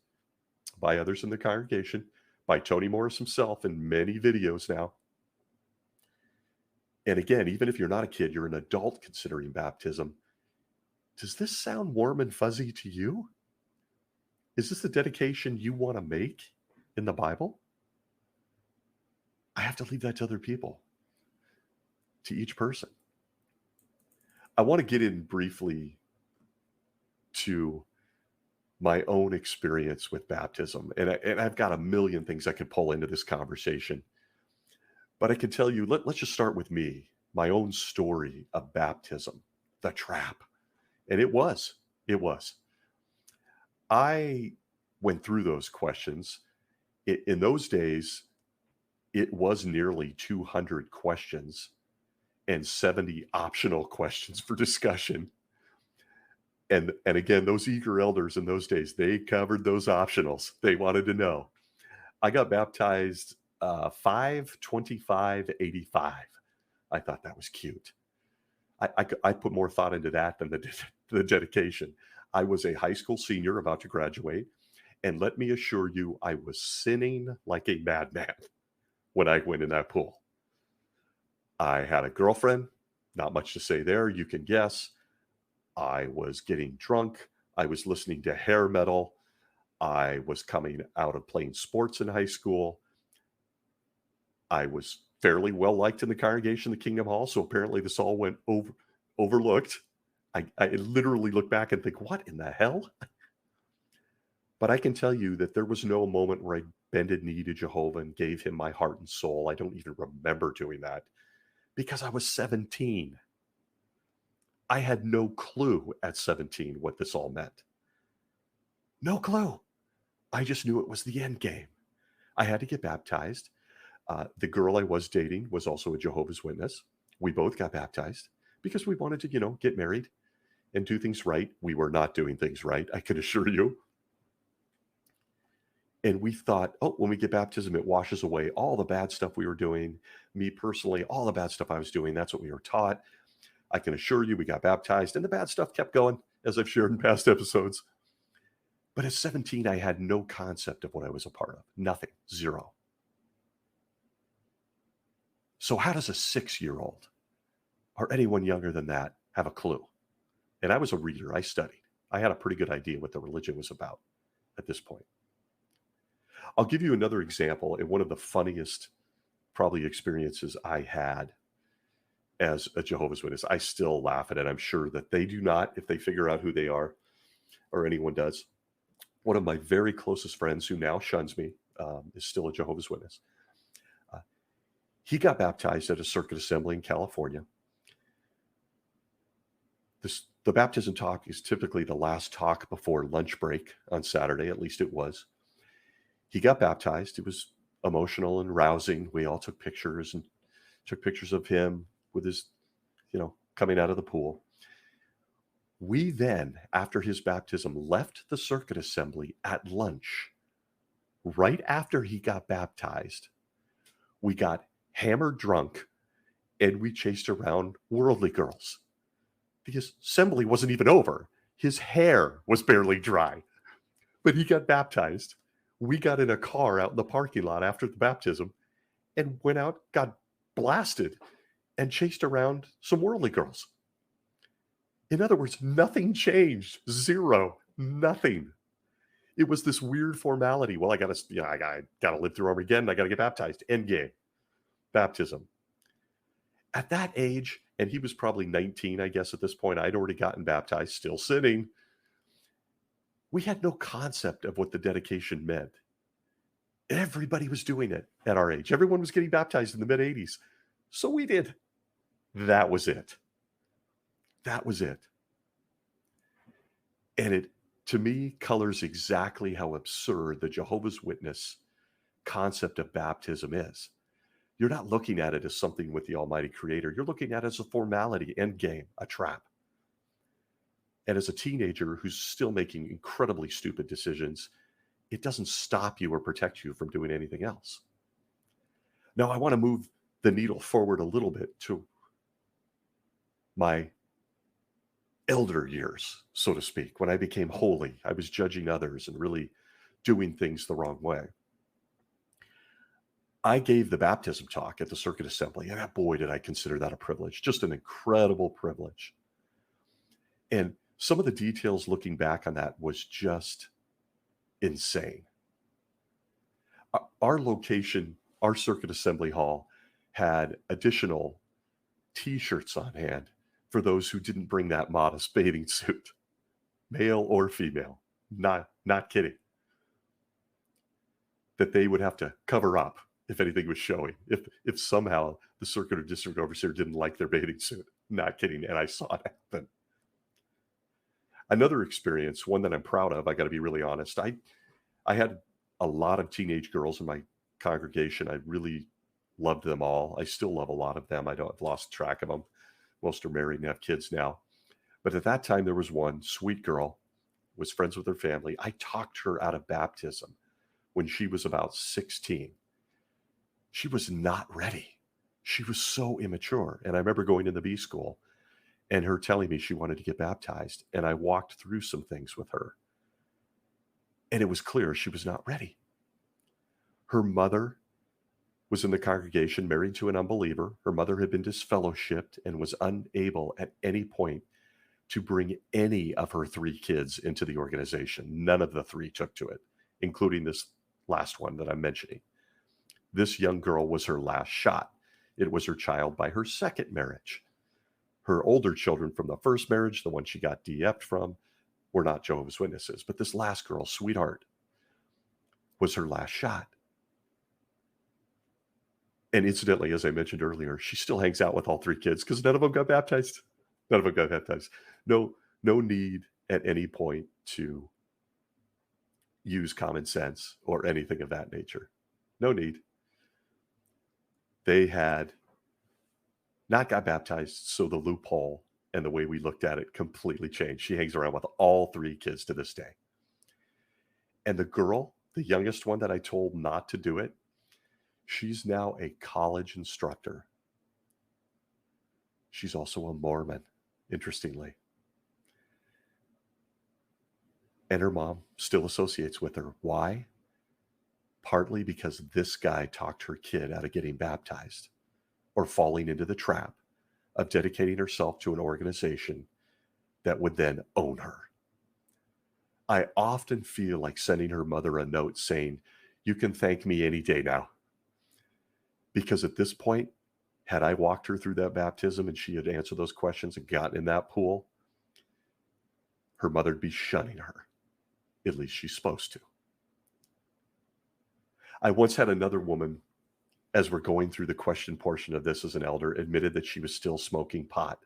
by others in the congregation, by Tony Morris himself in many videos now. And again, even if you're not a kid, you're an adult considering baptism. Does this sound warm and fuzzy to you? Is this the dedication you want to make in the Bible? I have to leave that to other people, to each person. I want to get in briefly to my own experience with baptism. And I've got a million things I could pull into this conversation. But I can tell you, let's just start with me, my own story of baptism, the trap. And it was. I went through those questions. In those days, it was nearly 200 questions and 70 optional questions for discussion. And again, those eager elders in those days, they covered those optionals. They wanted to know. I got baptized 5/25/85. I thought that was cute. I put more thought into that than the dedication. I was a high school senior about to graduate, and let me assure you, I was sinning like a madman when I went in that pool. I had a girlfriend, not much to say there, you can guess. I was getting drunk. I was listening to hair metal. I was coming out of playing sports in high school. I was fairly well liked in the congregation, the Kingdom Hall, so apparently this all went overlooked. I literally look back and think, what in the hell? But I can tell you that there was no moment where I bended knee to Jehovah and gave him my heart and soul. I don't even remember doing that because I was 17. I had no clue at 17 what this all meant. No clue. I just knew it was the end game. I had to get baptized. The girl I was dating was also a Jehovah's Witness. We both got baptized because we wanted to, get married and do things right. We were not doing things right, I can assure you. And we thought, oh, when we get baptism, it washes away all the bad stuff we were doing. Me personally, all the bad stuff I was doing, that's what we were taught. I can assure you we got baptized and the bad stuff kept going, as I've shared in past episodes. But at 17, I had no concept of what I was a part of. Nothing. Zero. So how does a 6-year-old or anyone younger than that have a clue? And I was a reader. I studied. I had a pretty good idea what the religion was about at this point. I'll give you another example and one of the funniest probably experiences I had as a Jehovah's Witness. I still laugh at it. I'm sure that they do not, if they figure out who they are or anyone does. One of my very closest friends who now shuns me is still a Jehovah's Witness. He got baptized at a circuit assembly in California. The baptism talk is typically the last talk before lunch break on Saturday, at least it was. He got baptized. It was emotional and rousing. We all took pictures of him with his, coming out of the pool. We then, after his baptism, left the circuit assembly at lunch. Right after he got baptized, we got hammered drunk and we chased around worldly girls. The assembly wasn't even over. His hair was barely dry, but he got baptized. We got in a car out in the parking lot after the baptism and went out, got blasted, and chased around some worldly girls. In other words, nothing changed. Zero. Nothing. It was this weird formality. Well, I gotta live through Armageddon. I gotta get baptized. End game. Baptism. At that age, and he was probably 19, I guess, at this point, I'd already gotten baptized, still sinning. We had no concept of what the dedication meant. Everybody was doing it at our age. Everyone was getting baptized in the mid-'80s. So we did. That was it. That was it. And it, to me, colors exactly how absurd the Jehovah's Witness concept of baptism is. You're not looking at it as something with the Almighty Creator. You're looking at it as a formality, end game, a trap. And as a teenager who's still making incredibly stupid decisions, it doesn't stop you or protect you from doing anything else. Now, I want to move the needle forward a little bit to my elder years, so to speak. When I became holy, I was judging others and really doing things the wrong way. I gave the baptism talk at the circuit assembly, and boy, did I consider that a privilege, just an incredible privilege. And some of the details looking back on that was just insane. Our location, our circuit assembly hall, had additional t-shirts on hand for those who didn't bring that modest bathing suit, male or female. Not kidding. That they would have to cover up if anything was showing, if somehow the circuit or district overseer didn't like their bathing suit. Not kidding. And I saw it happen. Another experience, one that I'm proud of, I got to be really honest. I had a lot of teenage girls in my congregation. I really loved them all. I still love a lot of them. I've lost track of them. Most are married and have kids now. But at that time, there was one sweet girl, was friends with her family. I talked her out of baptism when she was about 16. She was not ready. She was so immature. And I remember going in the B school and her telling me she wanted to get baptized. And I walked through some things with her. And it was clear she was not ready. Her mother was in the congregation, married to an unbeliever. Her mother had been disfellowshipped and was unable at any point to bring any of her 3 kids into the organization. None of the 3 took to it, including this last one that I'm mentioning. This young girl was her last shot. It was her child by her second marriage. Her older children from the first marriage, the one she got DF'd from, were not Jehovah's Witnesses. But this last girl, sweetheart, was her last shot. And incidentally, as I mentioned earlier, she still hangs out with all 3 kids because none of them got baptized. None of them got baptized. No, no need at any point to use common sense or anything of that nature. No need. They had not got baptized, so the loophole and the way we looked at it completely changed. She hangs around with all three kids to this day. And the girl, the youngest one that I told not to do it, she's now a college instructor. She's also a Mormon, interestingly. And her mom still associates with her. Why? Partly because this guy talked her kid out of getting baptized or falling into the trap of dedicating herself to an organization that would then own her. I often feel like sending her mother a note saying, "You can thank me any day now." Because at this point, had I walked her through that baptism and she had answered those questions and gotten in that pool, her mother'd be shunning her. At least she's supposed to. I once had another woman, as we're going through the question portion of this as an elder, admitted that she was still smoking pot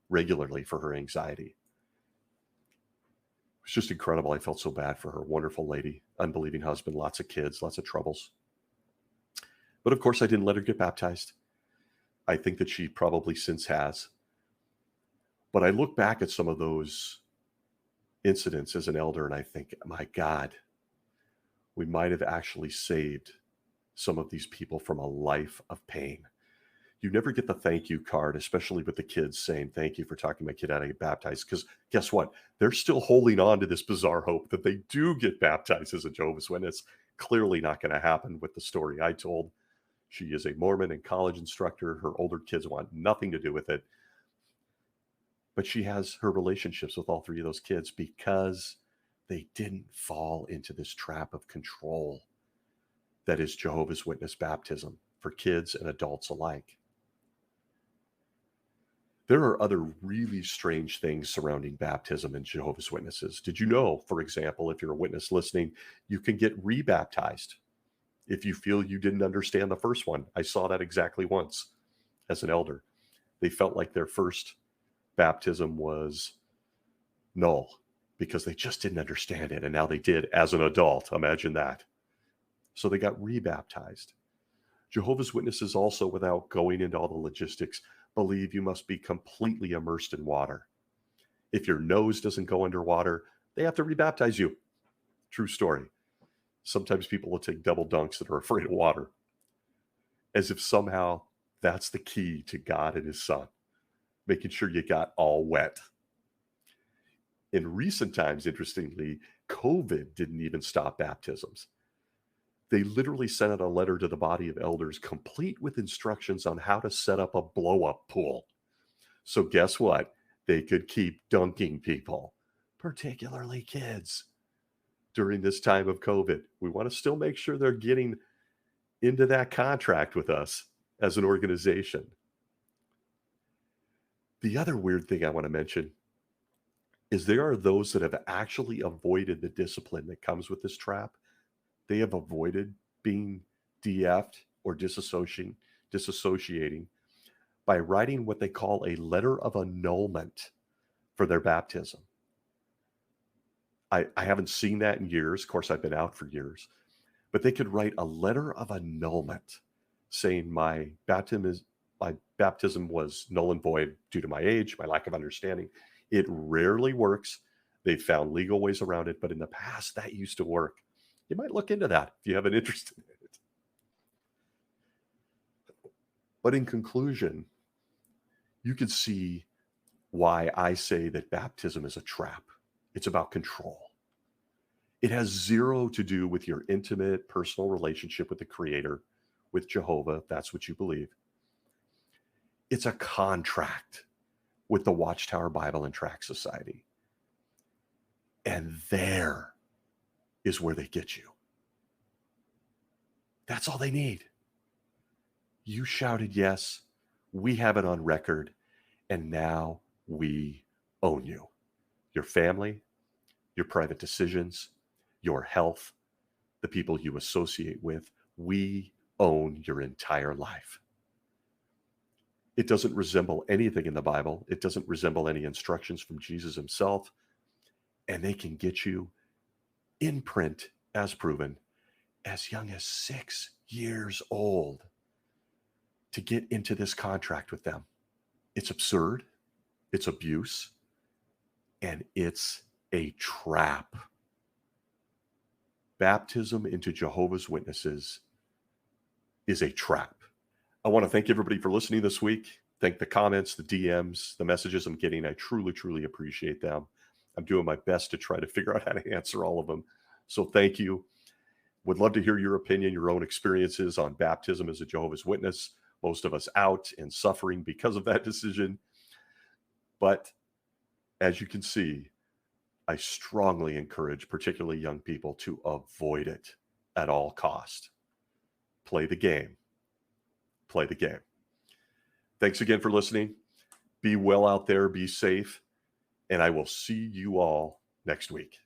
regularly for her anxiety. It was just incredible. I felt so bad for her. Wonderful lady, unbelieving husband, lots of kids, lots of troubles. But of course, I didn't let her get baptized. I think that she probably since has. But I look back at some of those incidents as an elder and I think, my God, we might have actually saved some of these people from a life of pain. You never get the thank you card, especially with the kids saying, "Thank you for talking my kid out of get baptized." Because guess what? They're still holding on to this bizarre hope that they do get baptized as a Jehovah's Witness. Clearly not going to happen with the story I told. She is a Mormon and college instructor. Her older kids want nothing to do with it. But she has her relationships with all three of those kids because they didn't fall into this trap of control that is Jehovah's Witness baptism for kids and adults alike. There are other really strange things surrounding baptism in Jehovah's Witnesses. Did you know, for example, if you're a witness listening, you can get rebaptized if you feel you didn't understand the first one? I saw that exactly once as an elder. They felt like their first baptism was null because they just didn't understand it. And now they did as an adult. Imagine that. So they got rebaptized. Jehovah's Witnesses also, without going into all the logistics, believe you must be completely immersed in water. If your nose doesn't go underwater, they have to rebaptize you. True story. Sometimes people will take double dunks that are afraid of water, as if somehow that's the key to God and his son, making sure you got all wet. In recent times, interestingly, COVID didn't even stop baptisms. They literally sent out a letter to the body of elders complete with instructions on how to set up a blow-up pool. So guess what? They could keep dunking people, particularly kids, during this time of COVID. We want to still make sure they're getting into that contract with us as an organization. The other weird thing I want to mention is there are those that have actually avoided the discipline that comes with this trap. They have avoided being DF'd or disassociating by writing what they call a letter of annulment for their baptism. I haven't seen that in years. Of course, I've been out for years. But they could write a letter of annulment saying my baptism was null and void due to my age, my lack of understanding. It rarely works. They've found legal ways around it, but in the past, that used to work. You might look into that if you have an interest in it. But in conclusion, you can see why I say that baptism is a trap. It's about control. It has zero to do with your intimate personal relationship with the Creator, with Jehovah, if that's what you believe. It's a contract with the Watchtower Bible and Tract Society. And there is where they get you. That's all they need. You shouted yes. We have it on record. And now we own you. Your family, your private decisions, your health, the people you associate with. We own your entire life. It doesn't resemble anything in the Bible. It doesn't resemble any instructions from Jesus himself. And they can get you in print, as proven, as young as 6 years old to get into this contract with them. It's absurd. It's abuse. And it's a trap. Baptism into Jehovah's Witnesses is a trap. I want to thank everybody for listening this week. Thank the comments, the DMs, the messages I'm getting. I truly, truly appreciate them. I'm doing my best to try to figure out how to answer all of them. So thank you. Would love to hear your opinion, your own experiences on baptism as a Jehovah's Witness. Most of us out and suffering because of that decision. But as you can see, I strongly encourage particularly young people to avoid it at all cost. Play the game. Play the game. Thanks again for listening. Be well out there. Be safe. And I will see you all next week.